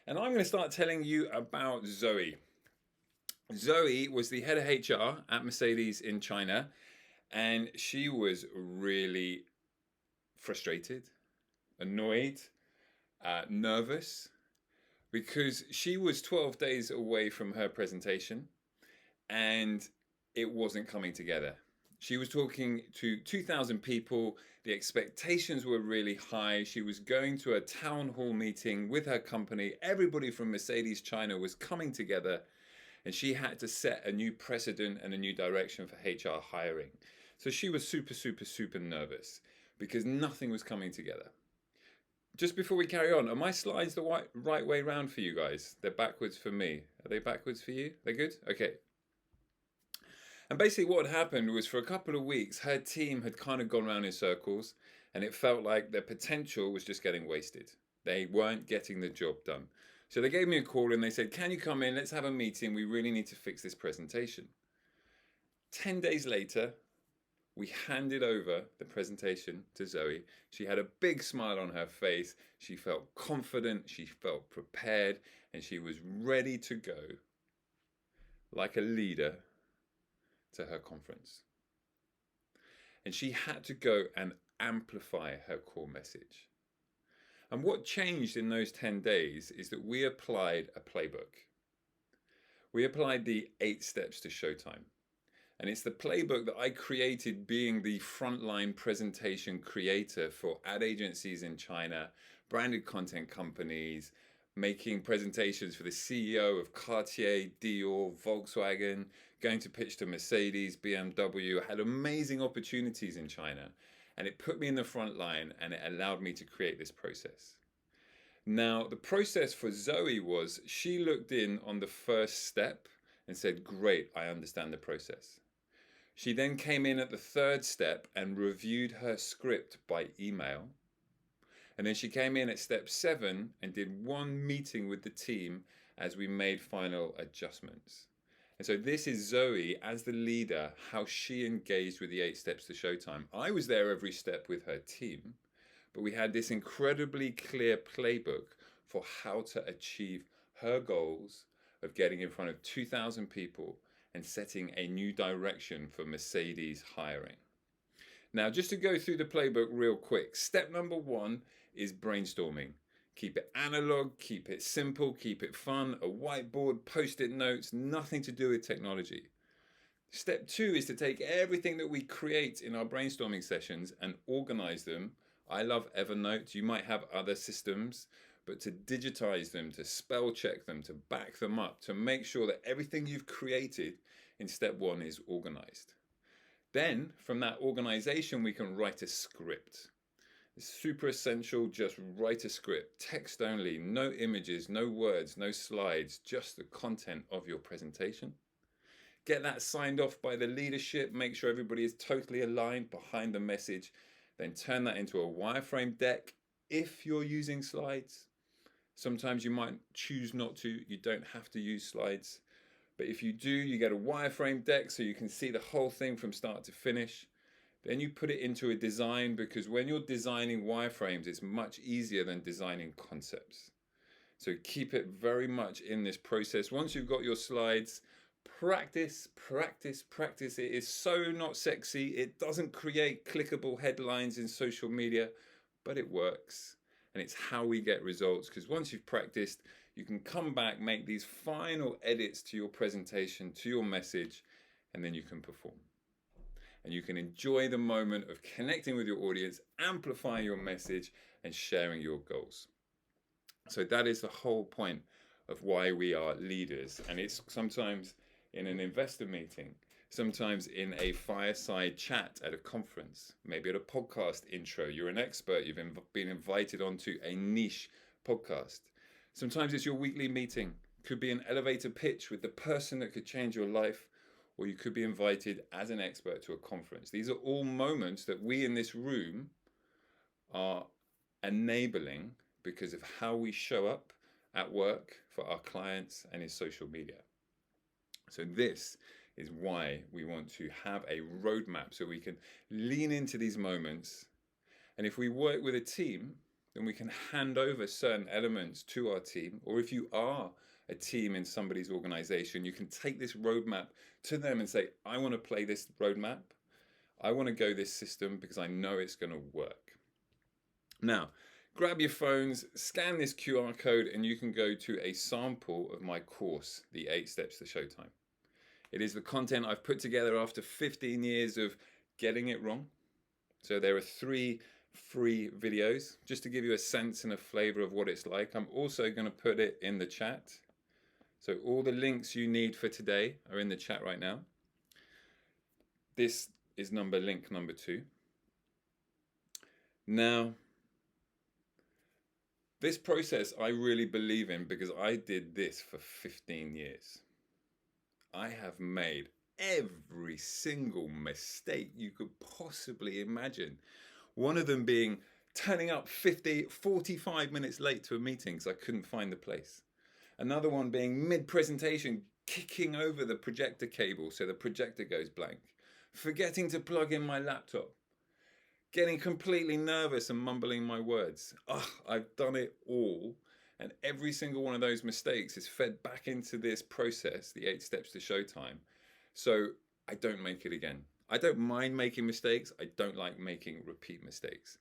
And I'm going to start telling you about Zoe. Zoe was the head of HR at Mercedes in China, and she was really frustrated, annoyed, nervous because she was 12 days away from her presentation and it wasn't coming together. She was talking to 2,000 people. The expectations were really high. She was going to a town hall meeting with her company. Everybody from Mercedes China was coming together, and she had to set a new precedent and a new direction for HR hiring. So she was super, super, super nervous because nothing was coming together. Just before we carry on, are my slides the right way round for you guys? They're backwards for me. Are they backwards for you? They're good? Okay. And basically what had happened was for a couple of weeks, her team had kind of gone around in circles and it felt like their potential was just getting wasted. They weren't getting the job done. So they gave me a call and they said, can you come in? Let's have a meeting. We really need to fix this presentation. 10 days later, we handed over the presentation to Zoe. She had a big smile on her face. She felt confident. She felt prepared and she was ready to go like a leader to her conference. And she had to go and amplify her core message. And what changed in those 10 days is that we applied a playbook. We applied the 8 steps to Showtime. And it's the playbook that I created being the frontline presentation creator for ad agencies in China, branded content companies, making presentations for the CEO of Cartier, Dior, Volkswagen, going to pitch to Mercedes, BMW. I had amazing opportunities in China, and it put me in the front line and it allowed me to create this process. Now, the process for Zoe was she looked in on the first step and said, great, I understand the process. She then came in at the third step and reviewed her script by email. And then she came in at step 7 and did one meeting with the team as we made final adjustments. And so this is Zoe as the leader, how she engaged with the 8 steps to Showtime. I was there every step with her team, but we had this incredibly clear playbook for how to achieve her goals of getting in front of 2,000 people and setting a new direction for Mercedes hiring. Now, just to go through the playbook real quick, step number 1 is brainstorming. Keep it analog, keep it simple, keep it fun, a whiteboard, post-it notes, nothing to do with technology. Step 2 is to take everything that we create in our brainstorming sessions and organize them. I love Evernote. You might have other systems, but to digitize them, to spell check them, to back them up, to make sure that everything you've created in step 1 is organized. Then, from that organization, we can write a script. It's super essential, just write a script, text only, no images, no words, no slides, just the content of your presentation. Get that signed off by the leadership, make sure everybody is totally aligned behind the message, then turn that into a wireframe deck if you're using slides. Sometimes you might choose not to, you don't have to use slides. But if you do, you get a wireframe deck so you can see the whole thing from start to finish. Then you put it into a design, because when you're designing wireframes, it's much easier than designing concepts. So keep it very much in this process. Once you've got your slides, practice, practice, practice. It is so not sexy. It doesn't create clickable headlines in social media, but it works. And it's how we get results, because once you've practiced, you can come back, make these final edits to your presentation, to your message, and then you can perform. And you can enjoy the moment of connecting with your audience, amplifying your message, and sharing your goals. So that is the whole point of why we are leaders. And it's sometimes in an investor meeting, sometimes in a fireside chat at a conference, maybe at a podcast intro. You're an expert, you've been invited onto a niche podcast. Sometimes it's your weekly meeting. It could be an elevator pitch with the person that could change your life, or you could be invited as an expert to a conference. These are all moments that we in this room are enabling because of how we show up at work for our clients and in social media. So this is why we want to have a roadmap so we can lean into these moments. And if we work with a team, then we can hand over certain elements to our team. Or if you are a team in somebody's organization, you can take this roadmap to them and say, I want to play this roadmap. I want to go this system because I know it's going to work. Now, grab your phones, scan this QR code, and you can go to a sample of my course, The 8 Steps to Showtime. It is the content I've put together after 15 years of getting it wrong. So there are 3 free videos, just to give you a sense and a flavor of what it's like. I'm also going to put it in the chat. So all the links you need for today are in the chat right now. This is link number 2. Now, this process I really believe in because I did this for 15 years. I have made every single mistake you could possibly imagine. One of them being turning up 45 minutes late to a meeting because I couldn't find the place. Another one being mid-presentation, kicking over the projector cable so the projector goes blank. Forgetting to plug in my laptop. Getting completely nervous and mumbling my words. I've done it all. And every single one of those mistakes is fed back into this process, the 8 Steps to Showtime. So I don't make it again. I don't mind making mistakes. I don't like making repeat mistakes.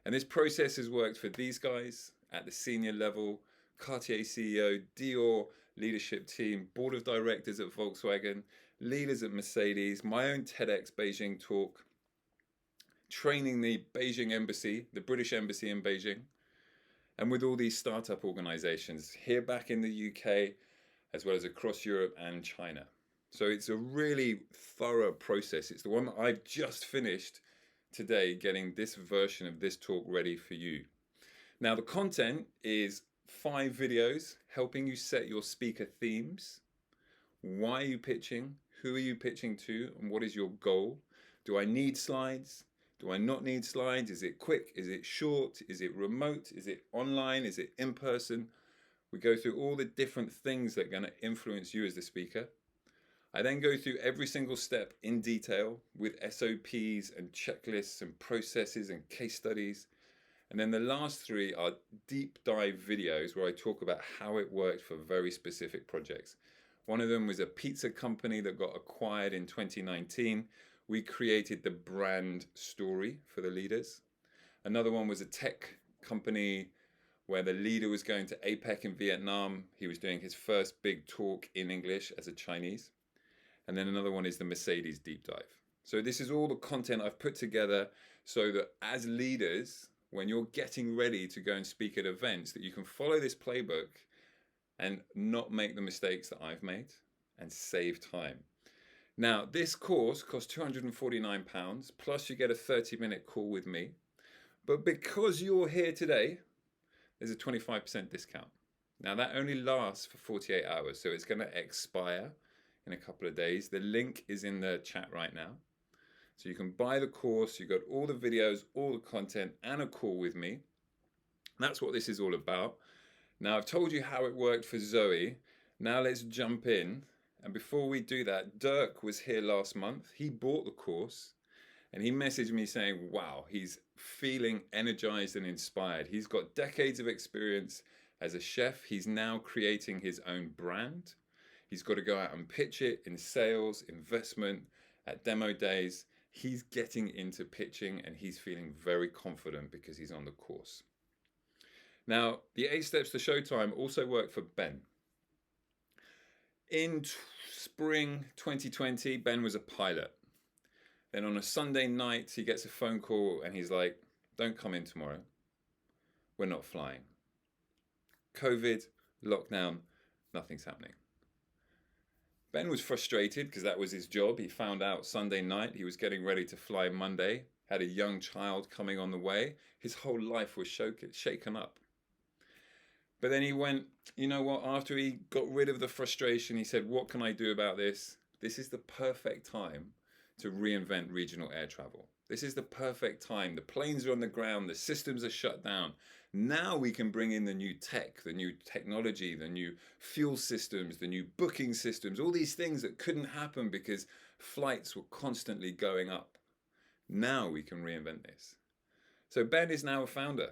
And this process has worked for these guys at the senior level, Cartier CEO, Dior leadership team, board of directors at Volkswagen, leaders at Mercedes, my own TEDx Beijing talk, training the Beijing embassy, the British embassy in Beijing, and with all these startup organizations here back in the UK, as well as across Europe and China. So it's a really thorough process. It's the one that I've just finished today, getting this version of this talk ready for you. Now, the content is 5 videos helping you set your speaker themes. Why are you pitching? Who are you pitching to? And what is your goal? Do I need slides? Do I not need slides? Is it quick? Is it short? Is it remote? Is it online? Is it in person? We go through all the different things that are going to influence you as the speaker. I then go through every single step in detail with SOPs and checklists and processes and case studies. And then the last 3 are deep dive videos where I talk about how it worked for very specific projects. One of them was a pizza company that got acquired in 2019. We created the brand story for the leaders. Another one was a tech company where the leader was going to APEC in Vietnam. He was doing his first big talk in English as a Chinese. And then another one is the Mercedes deep dive. So this is all the content I've put together so that as leaders, when you're getting ready to go and speak at events, that you can follow this playbook and not make the mistakes that I've made and save time. Now, this course costs £249, plus you get a 30-minute call with me. But because you're here today, there's a 25% discount. Now, that only lasts for 48 hours, so it's going to expire in a couple of days. The link is in the chat right now. So you can buy the course, you've got all the videos, all the content, and a call with me. That's what this is all about. Now, I've told you how it worked for Zoe. Now let's jump in. And before we do that, Dirk was here last month. He bought the course and he messaged me saying, wow, he's feeling energized and inspired. He's got decades of experience as a chef. He's now creating his own brand. He's got to go out and pitch it in sales, investment, at demo days. He's getting into pitching and he's feeling very confident because he's on the course. Now, the 8 Steps to Showtime also worked for Ben. In spring 2020, Ben was a pilot. Then on a Sunday night, he gets a phone call and he's like, don't come in tomorrow. We're not flying. COVID, lockdown, nothing's happening. Ben was frustrated because that was his job. He found out Sunday night he was getting ready to fly Monday, had a young child coming on the way. His whole life was shaken up. But then he went, you know what, after he got rid of the frustration, he said, what can I do about this? This is the perfect time to reinvent regional air travel. This is the perfect time. The planes are on the ground, the systems are shut down. Now we can bring in the new tech, the new technology, the new fuel systems, the new booking systems, all these things that couldn't happen because flights were constantly going up. Now we can reinvent this. So Ben is now a founder.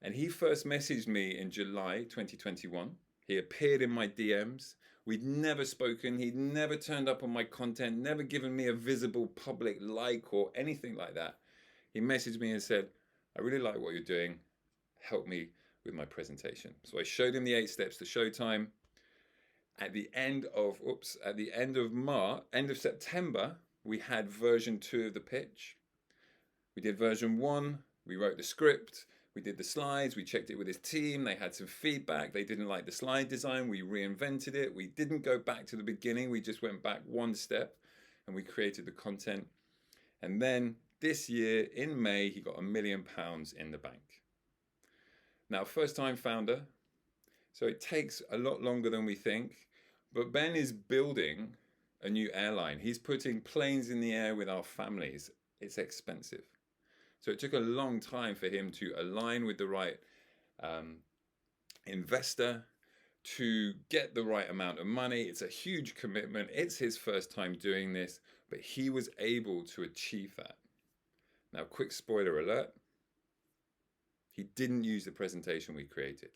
And he first messaged me in July 2021. He appeared in my DMs. We'd never spoken. He'd never turned up on my content, never given me a visible public like or anything like that. He messaged me and said, I really like what you're doing. Help me with my presentation. So I showed him the 8 steps to Showtime. At the end of September, we had version 2 of the pitch. We did version 1. We wrote the script. We did the slides. We checked it with his team. They had some feedback. They didn't like the slide design. We reinvented it. We didn't go back to the beginning. We just went back 1 step and we created the content. And then this year in May, he got £1 million in the bank. Now, first time founder. So it takes a lot longer than we think. But Ben is building a new airline. He's putting planes in the air with our families. It's expensive. So it took a long time for him to align with the right investor, to get the right amount of money. It's a huge commitment. It's his first time doing this, but he was able to achieve that. Now, quick spoiler alert. He didn't use the presentation we created.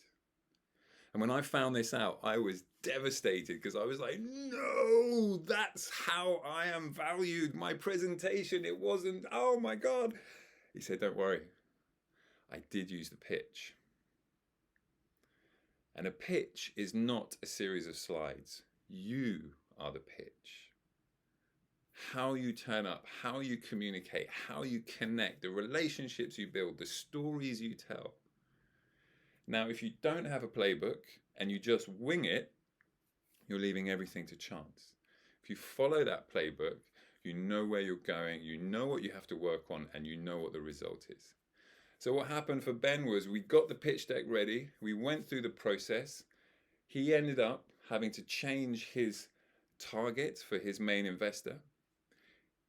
And when I found this out, I was devastated because I was like, no, that's how I am valued. My presentation, it wasn't, oh my God. He said, don't worry. I did use the pitch. And a pitch is not a series of slides. You are the pitch. How you turn up, how you communicate, how you connect, the relationships you build, the stories you tell. Now, if you don't have a playbook and you just wing it, you're leaving everything to chance. If you follow that playbook, you know where you're going, you know what you have to work on, and you know what the result is. So what happened for Ben was we got the pitch deck ready, we went through the process. He ended up having to change his target for his main investor.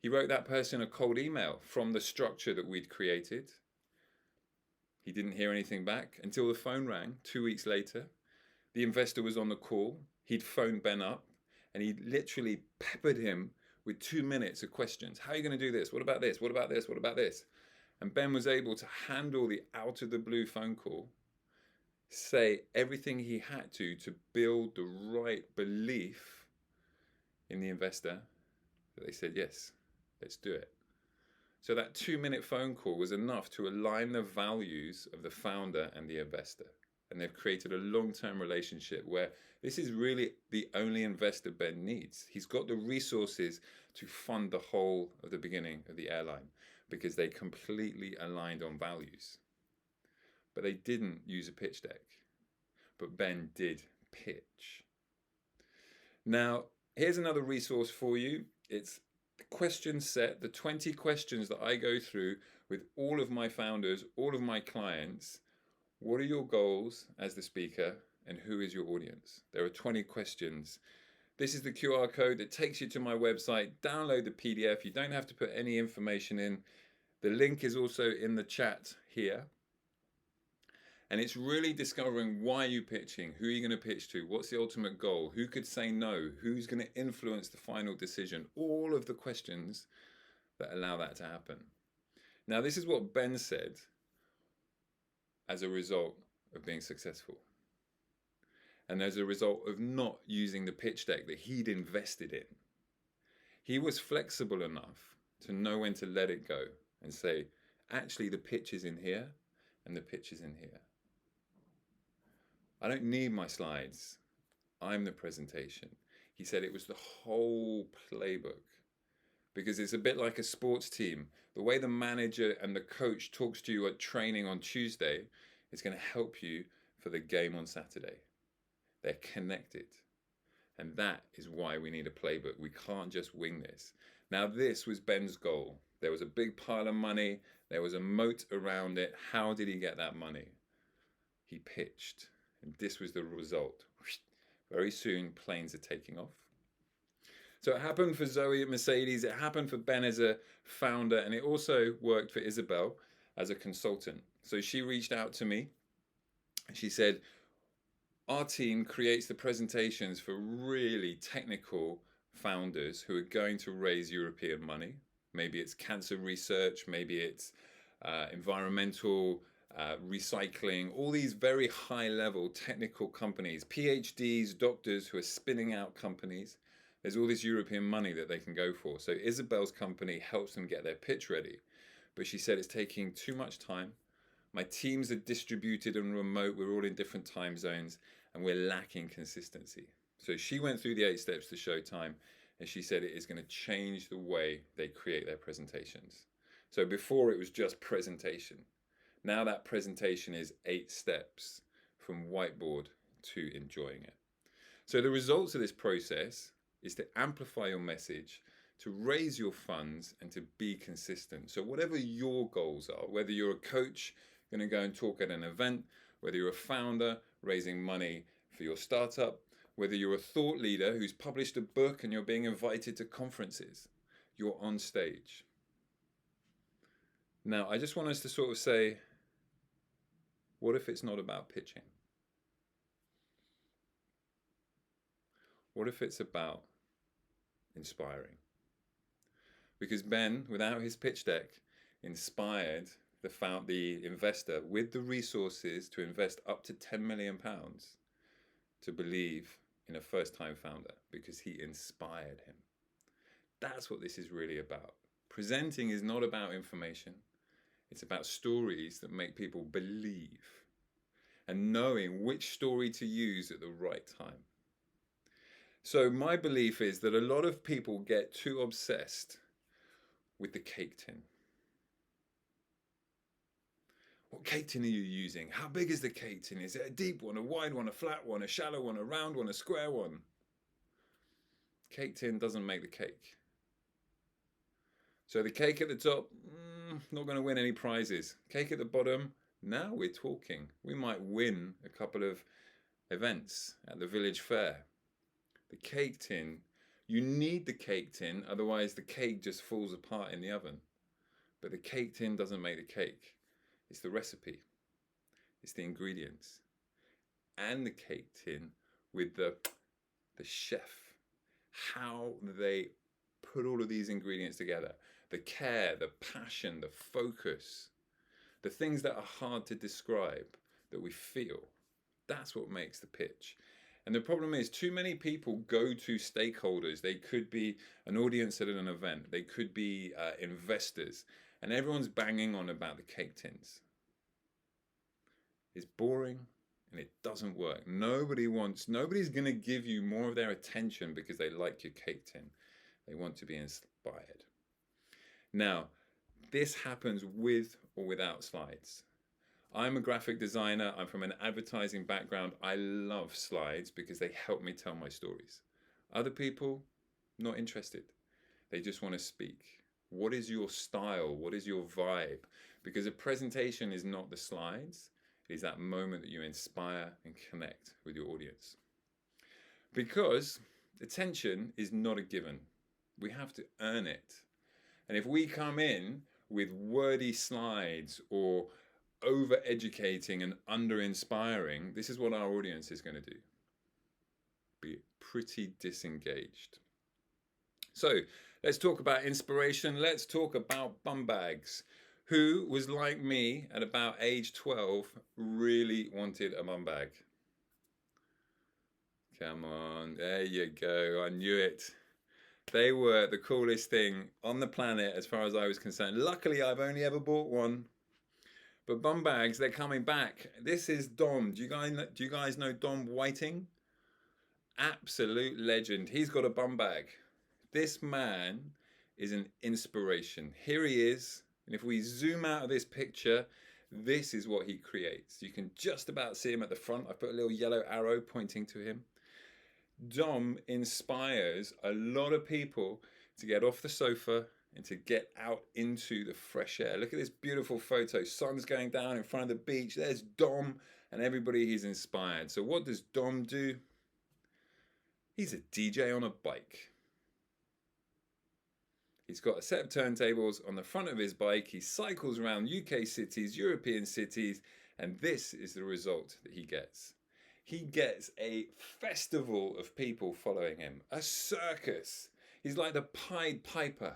He wrote that person a cold email from the structure that we'd created. He didn't hear anything back until the phone rang 2 weeks later. The investor was on the call. He'd phoned Ben up and he literally peppered him with 2 minutes of questions. How are you going to do this? What about this? What about this? What about this? And Ben was able to handle the out of the blue phone call, say everything he had to build the right belief in the investor that they said, yes, let's do it. So that 2-minute phone call was enough to align the values of the founder and the investor. And they've created a long-term relationship where this is really the only investor Ben needs. He's got the resources to fund the whole of the beginning of the airline because they completely aligned on values. But they didn't use a pitch deck. But Ben did pitch. Now, here's another resource for you. It's the question set, the 20 questions that I go through with all of my founders, all of my clients. What are your goals as the speaker and who is your audience? There are 20 questions. This is the QR code that takes you to my website. Download the PDF. You don't have to put any information in. The link is also in the chat here. And it's really discovering why you're pitching, who are you going to pitch to, what's the ultimate goal, who could say no, who's going to influence the final decision, all of the questions that allow that to happen. Now, this is what Ben said as a result of being successful. And as a result of not using the pitch deck that he'd invested in. He was flexible enough to know when to let it go and say, actually, the pitch is in here and the pitch is in here. I don't need my slides. I'm the presentation. He said it was the whole playbook because it's a bit like a sports team. The way the manager and the coach talks to you at training on Tuesday is going to help you for the game on Saturday. They're connected. And that is why we need a playbook. We can't just wing this. Now, this was Ben's goal. There was a big pile of money. There was a moat around it. How did he get that money? He pitched. And this was the result. Very soon, planes are taking off. So it happened for Zoe at Mercedes. It happened for Ben as a founder. And it also worked for Isabel as a consultant. So she reached out to me. She said, our team creates the presentations for really technical founders who are going to raise European money. Maybe it's cancer research. Maybe it's environmental recycling, all these very high level technical companies, PhDs, doctors who are spinning out companies. There's all this European money that they can go for. So Isabel's company helps them get their pitch ready. But she said it's taking too much time. My teams are distributed and remote. We're all in different time zones and we're lacking consistency. So she went through the 8 steps to Showtime and she said it is going to change the way they create their presentations. So before it was just presentation. Now that presentation is 8 steps from whiteboard to enjoying it. So the results of this process is to amplify your message, to raise your funds, and to be consistent. So whatever your goals are, whether you're a coach going to go and talk at an event, whether you're a founder raising money for your startup, whether you're a thought leader who's published a book and you're being invited to conferences, you're on stage. Now, I just want us to sort of say, what if it's not about pitching? What if it's about inspiring? Because Ben, without his pitch deck, inspired the investor with the resources to invest up to £10 million to believe in a first-time founder because he inspired him. That's what this is really about. Presenting is not about information. It's about stories that make people believe and knowing which story to use at the right time. So my belief is that a lot of people get too obsessed with the cake tin. What cake tin are you using? How big is the cake tin? Is it a deep one, a wide one, a flat one, a shallow one, a round one, a square one? Cake tin doesn't make the cake. So the cake at the top, not going to win any prizes. Cake at the bottom, now we're talking. We might win a couple of events at the village fair. The cake tin, you need the cake tin, otherwise the cake just falls apart in the oven. But the cake tin doesn't make the cake. It's the recipe. It's the ingredients. And the cake tin with the chef. How they put all of these ingredients together. The care, the passion, the focus. The things that are hard to describe, that we feel. That's what makes the pitch. And the problem is too many people go to stakeholders. They could be an audience at an event. They could be investors. And everyone's banging on about the cake tins. It's boring and it doesn't work. Nobody's going to give you more of their attention because they like your cake tin. They want to be inspired. Now, this happens with or without slides. I'm a graphic designer. I'm from an advertising background. I love slides because they help me tell my stories. Other people, not interested. They just want to speak. What is your style? What is your vibe? Because a presentation is not the slides. It is that moment that you inspire and connect with your audience. Because attention is not a given. We have to earn it. And if we come in with wordy slides or over-educating and under-inspiring, this is what our audience is going to do. Be pretty disengaged. So let's talk about inspiration. Let's talk about bum bags. Who was like me at about age 12, really wanted a bum bag? Come on, there you go. I knew it. They were the coolest thing on the planet as far as I was concerned. Luckily, I've only ever bought one. But bum bags, they're coming back. This is Dom. Do you guys know Dom Whiting? Absolute legend. He's got a bum bag. This man is an inspiration. Here he is. And if we zoom out of this picture, this is what he creates. You can just about see him at the front. I put a little yellow arrow pointing to him. Dom inspires a lot of people to get off the sofa and to get out into the fresh air. Look at this beautiful photo. Sun's going down in front of the beach. There's Dom and everybody he's inspired. So what does Dom do? He's a DJ on a bike. He's got a set of turntables on the front of his bike. He cycles around UK cities, European cities, and this is the result that he gets. He gets a festival of people following him, a circus. He's like the Pied Piper.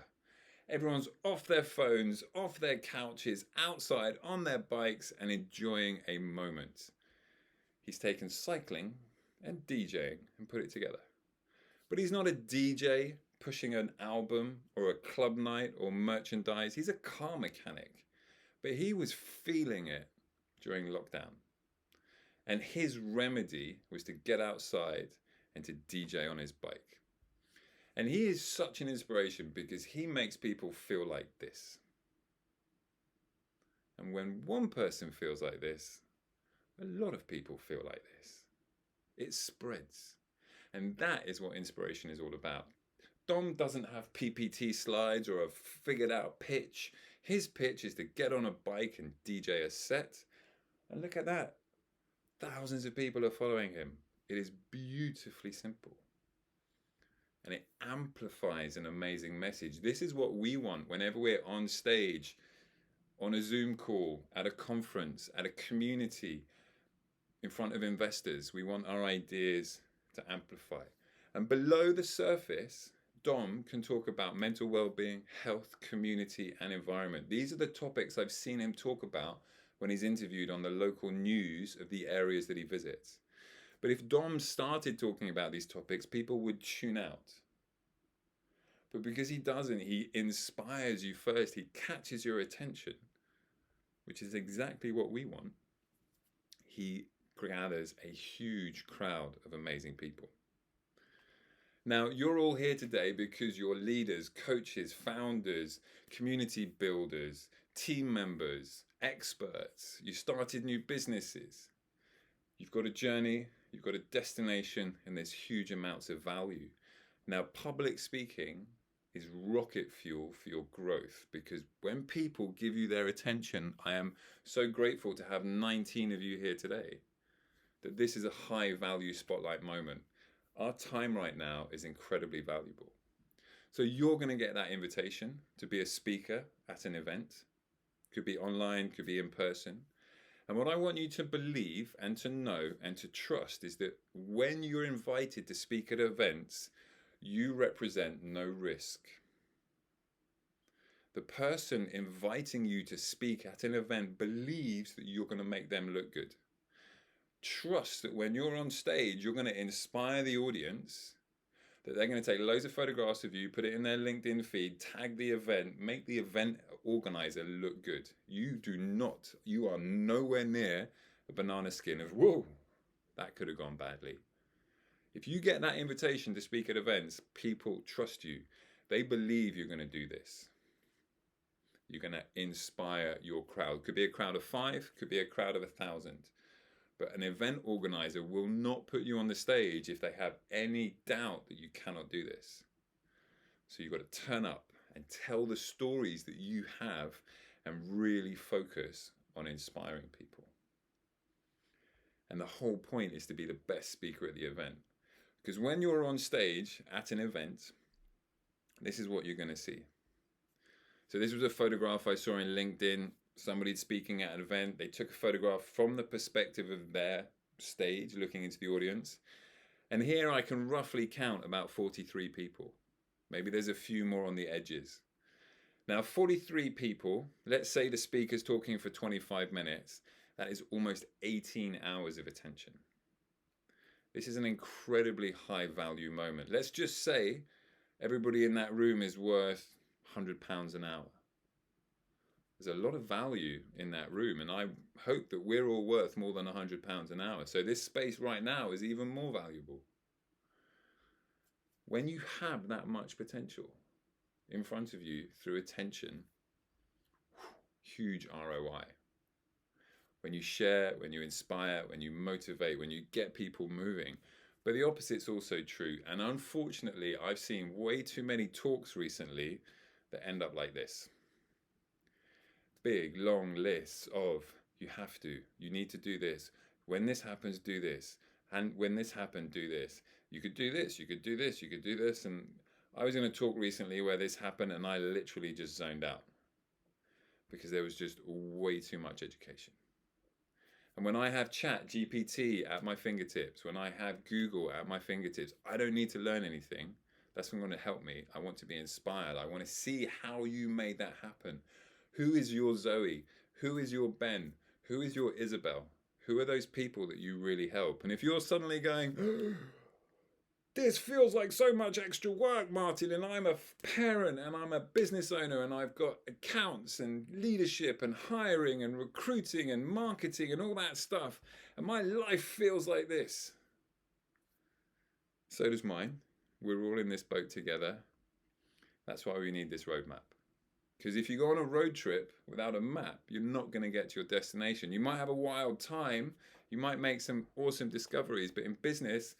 Everyone's off their phones, off their couches, outside on their bikes and enjoying a moment. He's taken cycling and DJing and put it together. But he's not a DJ pushing an album or a club night or merchandise. He's a car mechanic. But he was feeling it during lockdown. And his remedy was to get outside and to DJ on his bike. And he is such an inspiration because he makes people feel like this. And when one person feels like this, a lot of people feel like this. It spreads. And that is what inspiration is all about. Dom doesn't have PPT slides or a figured out pitch. His pitch is to get on a bike and DJ a set. And look at that. Thousands of people are following him. It is beautifully simple. And it amplifies an amazing message. This is what we want whenever we're on stage, on a Zoom call, at a conference, at a community, in front of investors. We want our ideas to amplify. And below the surface, Dom can talk about mental well-being, health, community, and environment. These are the topics I've seen him talk about when he's interviewed on the local news of the areas that he visits. But if Dom started talking about these topics, people would tune out. But because he doesn't, he inspires you first. He catches your attention, which is exactly what we want. He gathers a huge crowd of amazing people. Now, you're all here today because you're leaders, coaches, founders, community builders, team members, experts. You started new businesses. You've got a journey, you've got a destination, and there's huge amounts of value. Now, public speaking is rocket fuel for your growth because when people give you their attention, I am so grateful to have 19 of you here today, that this is a high value spotlight moment. Our time right now is incredibly valuable. So you're going to get that invitation to be a speaker at an event. Could be online, could be in person. And what I want you to believe and to know and to trust is that when you're invited to speak at events, you represent no risk. The person inviting you to speak at an event believes that you're going to make them look good. Trust that when you're on stage, you're going to inspire the audience, that they're going to take loads of photographs of you, put it in their LinkedIn feed, tag the event, make the event organizer look good. You are nowhere near a banana skin of, whoa, that could have gone badly. If you get that invitation to speak at events, people trust you. They believe you're going to do this. You're going to inspire your crowd. Could be a crowd of 5, could be a crowd of 1,000. But an event organizer will not put you on the stage if they have any doubt that you cannot do this. So you've got to turn up and tell the stories that you have and really focus on inspiring people. And the whole point is to be the best speaker at the event. Because when you're on stage at an event, this is what you're going to see. So this was a photograph I saw in LinkedIn. Somebody speaking at an event. They took a photograph from the perspective of their stage, looking into the audience. And here I can roughly count about 43 people. Maybe there's a few more on the edges. Now, 43 people, let's say the speaker's talking for 25 minutes. That is almost 18 hours of attention. This is an incredibly high value moment. Let's just say everybody in that room is worth £100 an hour. There's a lot of value in that room, and I hope that we're all worth more than £100 an hour. So this space right now is even more valuable. When you have that much potential in front of you through attention, huge ROI. When you share, when you inspire, when you motivate, when you get people moving. But the opposite's also true. And unfortunately, I've seen way too many talks recently that end up like this. Big, long lists of, you have to, you need to do this. When this happens, do this. And when this happened, do this. You could do this, you could do this, you could do this. And I was in a talk recently where this happened and I literally just zoned out because there was just way too much education. And when I have ChatGPT at my fingertips, when I have Google at my fingertips, I don't need to learn anything. That's what's going to help me. I want to be inspired. I want to see how you made that happen. Who is your Zoe? Who is your Ben? Who is your Isabel? Who are those people that you really help? And if you're suddenly going, this feels like so much extra work, Martin, and I'm a parent and I'm a business owner and I've got accounts and leadership and hiring and recruiting and marketing and all that stuff, and my life feels like this. So does mine. We're all in this boat together. That's why we need this roadmap. Because if you go on a road trip without a map, you're not going to get to your destination. You might have a wild time, you might make some awesome discoveries, but in business,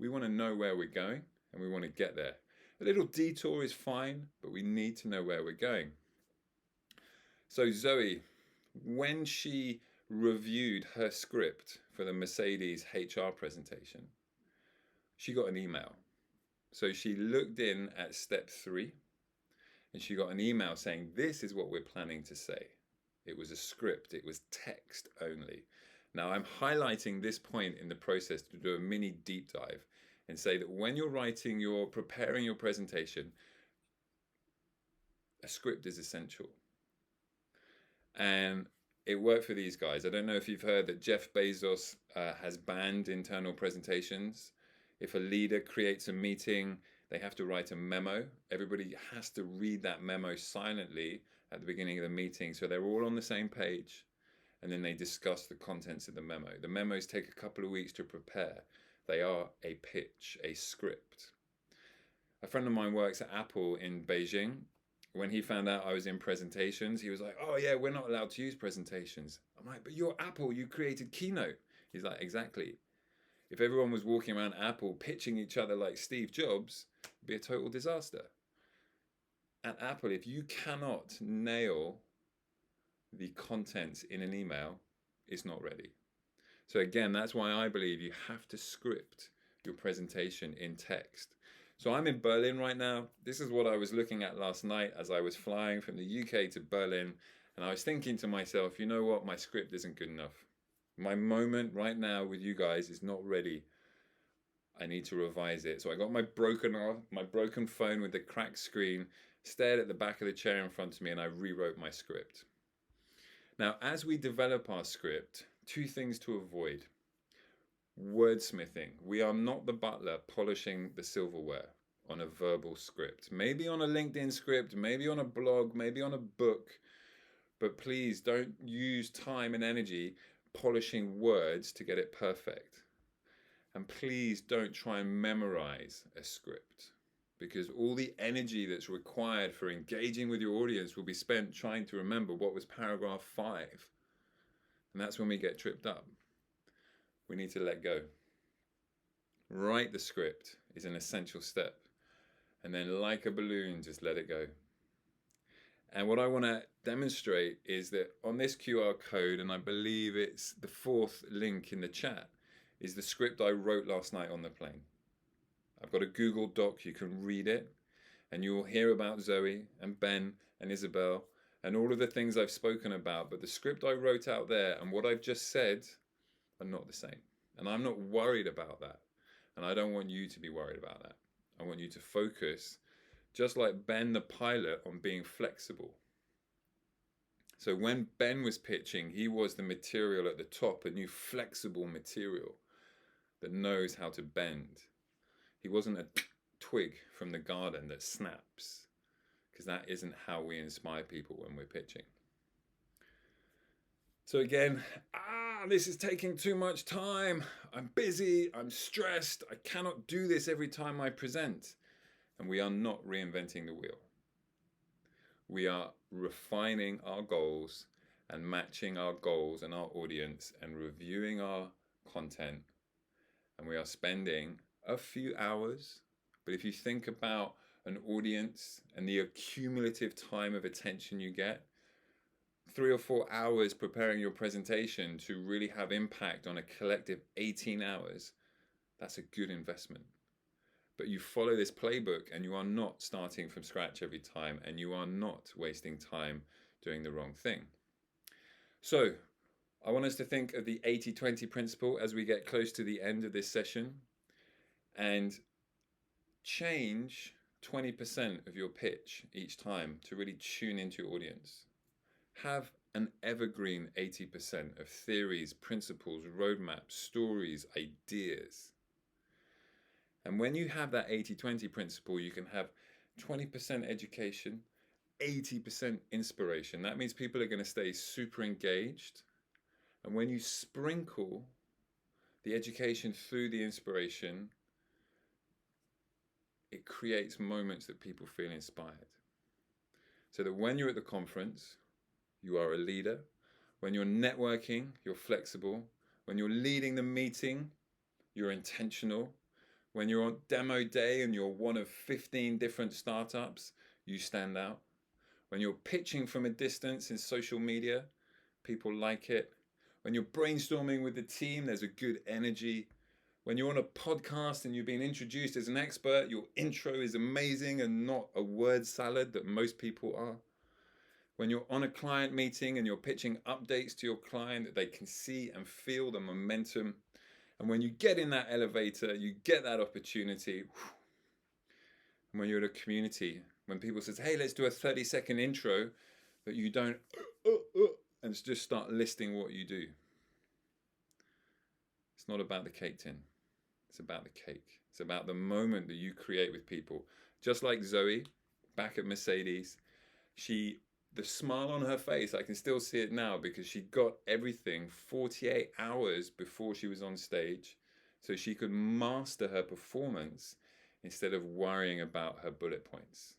we want to know where we're going and we want to get there. A little detour is fine, but we need to know where we're going. So Zoe, when she reviewed her script for the Mercedes HR presentation, she got an email. So she looked in at step 3 and she got an email saying, this is what we're planning to say. It was a script, it was text only. Now I'm highlighting this point in the process to do a mini deep dive and say that when you're preparing your presentation, a script is essential. And it worked for these guys. I don't know if you've heard that Jeff Bezos has banned internal presentations. If a leader creates a meeting, they have to write a memo. Everybody has to read that memo silently at the beginning of the meeting so they're all on the same page, and then they discuss the contents of the memo. The memos take a couple of weeks to prepare. They are a pitch, a script. A friend of mine works at Apple in Beijing. When he found out I was in presentations, he was like, oh yeah, we're not allowed to use presentations. I'm like, but you're Apple, you created Keynote. He's like, exactly. If everyone was walking around Apple pitching each other like Steve Jobs, it'd be a total disaster. At Apple, if you cannot nail the contents in an email, it's not ready. So again, that's why I believe you have to script your presentation in text. So I'm in Berlin right now. This is what I was looking at last night as I was flying from the UK to Berlin. And I was thinking to myself, you know what? My script isn't good enough. My moment right now with you guys is not ready. I need to revise it. So I got my broken phone with the cracked screen, stared at the back of the chair in front of me, and I rewrote my script. Now, as we develop our script, 2 things to avoid. Wordsmithing. We are not the butler polishing the silverware on a verbal script. Maybe on a LinkedIn script, maybe on a blog, maybe on a book. But please don't use time and energy polishing words to get it perfect. And please don't try and memorize a script, because all the energy that's required for engaging with your audience will be spent trying to remember what was paragraph 5. And that's when we get tripped up. We need to let go. Write the script is an essential step. And then like a balloon, just let it go. And what I want to demonstrate is that on this QR code, and I believe it's the 4th link in the chat, is the script I wrote last night on the plane. I've got a Google Doc, you can read it, and you'll hear about Zoe and Ben and Isabel and all of the things I've spoken about. But the script I wrote out there and what I've just said are not the same. And I'm not worried about that. And I don't want you to be worried about that. I want you to focus, just like Ben the pilot, on being flexible. So when Ben was pitching, he was the material at the top, a new flexible material that knows how to bend. He wasn't a twig from the garden that snaps, because that isn't how we inspire people when we're pitching. So again, this is taking too much time. I'm busy, I'm stressed, I cannot do this every time I present. And we are not reinventing the wheel. We are refining our goals and matching our goals and our audience and reviewing our content. And we are spending a few hours. But if you think about an audience and the accumulative time of attention you get, 3 or 4 hours preparing your presentation to really have impact on a collective 18 hours, that's a good investment. But you follow this playbook and you are not starting from scratch every time, and you are not wasting time doing the wrong thing. So I want us to think of the 80-20 principle as we get close to the end of this session. And change 20% of your pitch each time to really tune into your audience. Have an evergreen 80% of theories, principles, roadmaps, stories, ideas. And when you have that 80-20 principle, you can have 20% education, 80% inspiration. That means people are going to stay super engaged. And when you sprinkle the education through the inspiration, it creates moments that people feel inspired. So that when you're at the conference, you are a leader. When you're networking, you're flexible. When you're leading the meeting, you're intentional. When you're on demo day and you're one of 15 different startups, you stand out. When you're pitching from a distance in social media, people like it. When you're brainstorming with the team, there's a good energy. When you're on a podcast and you're being introduced as an expert, your intro is amazing and not a word salad that most people are. When you're on a client meeting and you're pitching updates to your client that they can see and feel the momentum. And when you get in that elevator, you get that opportunity. And when you're at a community, when people says, hey, let's do a 30-second intro, that you don't and just start listing what you do. It's not about the cake tin. It's about the cake. It's about the moment that you create with people. Just like Zoe, back at Mercedes, the smile on her face, I can still see it now because she got everything 48 hours before she was on stage so she could master her performance instead of worrying about her bullet points.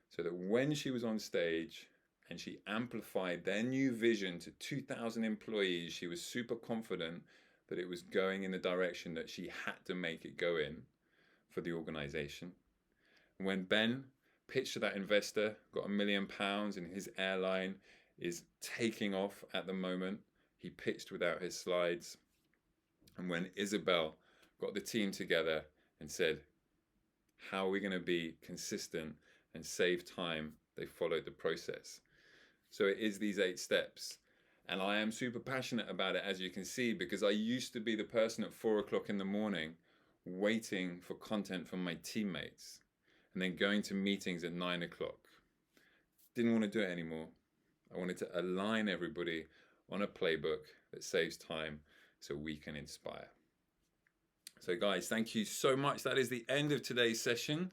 So that when she was on stage and she amplified their new vision to 2,000 employees, she was super confident that it was going in the direction that she had to make it go in for the organization. When Ben pitched to that investor, got £1 million, and his airline is taking off at the moment, he pitched without his slides. And when Isabel got the team together and said, how are we going to be consistent and save time, they followed the process. So it is these 8 steps. And I am super passionate about it, as you can see, because I used to be the person at 4 o'clock in the morning waiting for content from my teammates and then going to meetings at 9 o'clock. Didn't want to do it anymore. I wanted to align everybody on a playbook that saves time so we can inspire. So guys, thank you so much. That is the end of today's session.